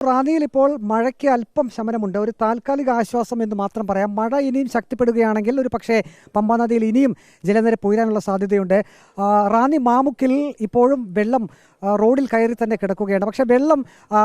റാന്നിയിൽ ഇപ്പോൾ മഴയ്ക്ക് അല്പം ശമനമുണ്ട്. ഒരു താൽക്കാലിക ആശ്വാസം എന്ന് മാത്രം പറയാം. മഴ ഇനിയും ശക്തിപ്പെടുകയാണെങ്കിൽ ഒരു പക്ഷേ പമ്പാ നദിയിൽ ഇനിയും ജലനിരപ്പ് ഉയരാനുള്ള സാധ്യതയുണ്ട്. റാന്നി മാമുക്കിൽ ഇപ്പോഴും വെള്ളം റോഡിൽ കയറി തന്നെ കിടക്കുകയാണ്. പക്ഷേ വെള്ളം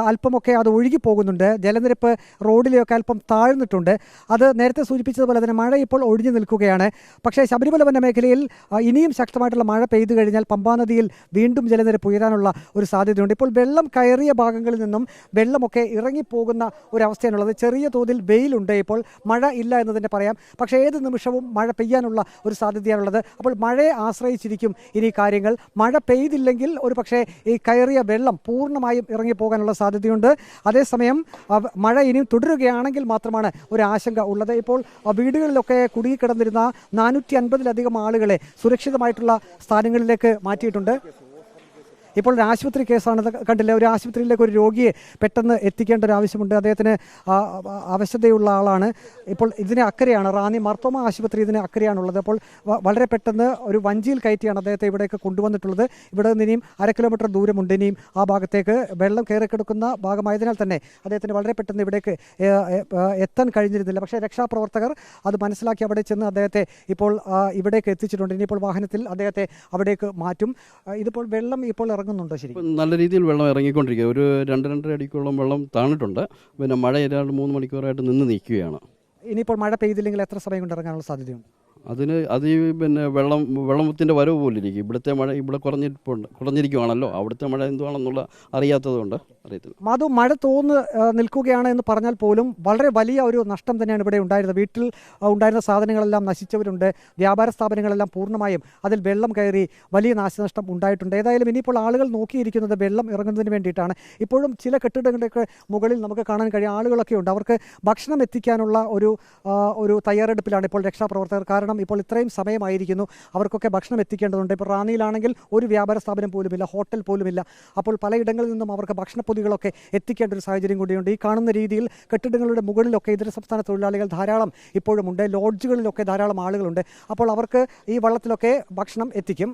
അല്പമൊക്കെ അത് ഒഴുകി പോകുന്നുണ്ട്. ജലനിരപ്പ് റോഡിലെയൊക്കെ അല്പം താഴ്ന്നിട്ടുണ്ട്. അത് നേരത്തെ സൂചിപ്പിച്ചതുപോലെ തന്നെ മഴ ഇപ്പോൾ ഒഴിഞ്ഞു നിൽക്കുകയാണ്. പക്ഷേ ശബരിമല വന മേഖലയിൽ ഇനിയും ശക്തമായിട്ടുള്ള മഴ പെയ്തു കഴിഞ്ഞാൽ പമ്പാ നദിയിൽ വീണ്ടും ജലനിരപ്പ് ഉയരാനുള്ള ഒരു സാധ്യതയുണ്ട്. ഇപ്പോൾ വെള്ളം കയറിയ ഭാഗങ്ങളിൽ നിന്നും വെള്ളമൊക്കെ ഇറങ്ങിപ്പോകുന്ന ഒരവസ്ഥയാണുള്ളത്. ചെറിയ തോതിൽ വെയിലുണ്ട്. ഇപ്പോൾ മഴ ഇല്ല എന്ന് തന്നെ പറയാം. പക്ഷേ ഏത് നിമിഷവും മഴ പെയ്യാനുള്ള ഒരു സാധ്യതയാണുള്ളത്. അപ്പോൾ മഴയെ ആശ്രയിച്ചിരിക്കും ഇനി കാര്യങ്ങൾ. മഴ പെയ്തില്ലെങ്കിൽ ഒരു പക്ഷേ ഈ കയറിയ വെള്ളം പൂർണ്ണമായും ഇറങ്ങിപ്പോകാനുള്ള സാധ്യതയുണ്ട്. അതേസമയം മഴ ഇനിയും തുടരുകയാണെങ്കിൽ മാത്രമാണ് ഒരു ആശങ്ക ഉള്ളത്. ഇപ്പോൾ വീടുകളിലൊക്കെ കുടുങ്ങിക്കിടന്നിരുന്ന 450-ലധികം ആളുകളെ സുരക്ഷിതമായിട്ടുള്ള സ്ഥാനങ്ങളിലേക്ക് മാറ്റിയിട്ടുണ്ട്. ഇപ്പോൾ ഒരു ആശുപത്രി കേസാണ് കണ്ടില്ല. ഒരു ആശുപത്രിയിലേക്ക് ഒരു രോഗിയെ പെട്ടെന്ന് എത്തിക്കേണ്ട ഒരു ആവശ്യമുണ്ട്. അദ്ദേഹത്തിന് അവശതയുള്ള ആളാണ്. ഇപ്പോൾ ഇതിന് അക്കരെയാണ് റാന്നി മാർത്തോമ ആശുപത്രി, ഇതിന് അക്കരെയാണുള്ളത്. അപ്പോൾ വളരെ പെട്ടെന്ന് ഒരു വഞ്ചിയിൽ കയറ്റിയാണ് അദ്ദേഹത്തെ ഇവിടേക്ക് കൊണ്ടുവന്നിട്ടുള്ളത്. ഇവിടെ നിന്ന് ഇനിയും 1/2 കിലോമീറ്റർ ദൂരമുണ്ട് ഇനിയും ആ ഭാഗത്തേക്ക്. വെള്ളം കയറി കിടക്കുന്ന ഭാഗമായതിനാൽ തന്നെ അദ്ദേഹത്തിന് വളരെ പെട്ടെന്ന് ഇവിടേക്ക് എത്താൻ കഴിഞ്ഞിരുന്നില്ല. പക്ഷേ രക്ഷാപ്രവർത്തകർ അത് മനസ്സിലാക്കി അവിടെ ചെന്ന് അദ്ദേഹത്തെ ഇപ്പോൾ ഇവിടേക്ക് എത്തിച്ചിട്ടുണ്ട്. ഇനിയിപ്പോൾ വാഹനത്തിൽ അദ്ദേഹത്തെ അവിടേക്ക് മാറ്റും. ഇതിപ്പോൾ വെള്ളം ഇപ്പോൾ ശരി, നല്ല രീതിയിൽ വെള്ളം ഇറങ്ങിക്കൊണ്ടിരിക്കുക. ഒരു 2-2.5 അടിക്കോളം വെള്ളം താണിട്ടുണ്ട്. പിന്നെ മഴ ഏതാണ്ട് 3 മണിക്കൂറായിട്ട് നിന്ന് നിൽക്കുകയാണ്. ഇനിയിപ്പോൾ മഴ പെയ്തില്ലെങ്കിൽ എത്ര സമയം കൊണ്ട് ഇറങ്ങാനുള്ള സാധ്യതയുണ്ട്? അത് പിന്നെ വെള്ളത്തിൻ്റെ വരവ് പോലെ ഇരിക്കും. ഇവിടുത്തെ മഴ ഇവിടെ കുറഞ്ഞിരിക്കുവാണല്ലോ. അവിടുത്തെ മഴ എന്തുവാണെന്നുള്ള അറിയാത്തതുകൊണ്ട് അറിയത്തില്ല. മാധു, മഴ തോന്ന് നിൽക്കുകയാണ് എന്ന് പറഞ്ഞാൽ പോലും വളരെ വലിയ ഒരു നഷ്ടം തന്നെയാണ് ഇവിടെ ഉണ്ടായിരുന്നത്. വീട്ടിൽ ഉണ്ടായിരുന്ന സാധനങ്ങളെല്ലാം നശിച്ചവരുണ്ട്. വ്യാപാര സ്ഥാപനങ്ങളെല്ലാം പൂർണ്ണമായും അതിൽ വെള്ളം കയറി വലിയ നാശനഷ്ടം ഉണ്ടായിട്ടുണ്ട്. ഏതായാലും ഇനിയിപ്പോൾ ആളുകൾ നോക്കിയിരിക്കുന്നത് വെള്ളം ഇറങ്ങുന്നതിന് വേണ്ടിയിട്ടാണ്. ഇപ്പോഴും ചില കെട്ടിടങ്ങളുടെയൊക്കെ മുകളിൽ നമുക്ക് കാണാൻ കഴിയും ആളുകളൊക്കെ ഉണ്ട്. അവർക്ക് ഭക്ഷണം എത്തിക്കാനുള്ള ഒരു തയ്യാറെടുപ്പിലാണ് ഇപ്പോൾ രക്ഷാപ്രവർത്തകർ. കാരണം ഇപ്പോൾ ഇത്രയും സമയമായിരിക്കുന്നു, അവർക്കൊക്കെ ഭക്ഷണം എത്തിക്കേണ്ടതുണ്ട്. ഇപ്പോൾ റാന്നിയിലാണെങ്കിൽ ഒരു വ്യാപാര സ്ഥാപനം പോലുമില്ല, ഹോട്ടൽ പോലുമില്ല. അപ്പോൾ പലയിടങ്ങളിൽ നിന്നും അവർക്ക് ഭക്ഷണപ്പൊതികളൊക്കെ എത്തിക്കേണ്ട ഒരു സാഹചര്യം കൂടിയുണ്ട്. ഈ കാണുന്ന രീതിയിൽ കെട്ടിടങ്ങളുടെ മുകളിലൊക്കെ ഇതര സംസ്ഥാന തൊഴിലാളികൾ ധാരാളം ഇപ്പോഴും ഉണ്ട്. ലോഡ്ജുകളിലൊക്കെ ധാരാളം ആളുകളുണ്ട്. അപ്പോൾ അവർക്ക് ഈ വള്ളത്തിലൊക്കെ ഭക്ഷണം എത്തിക്കും.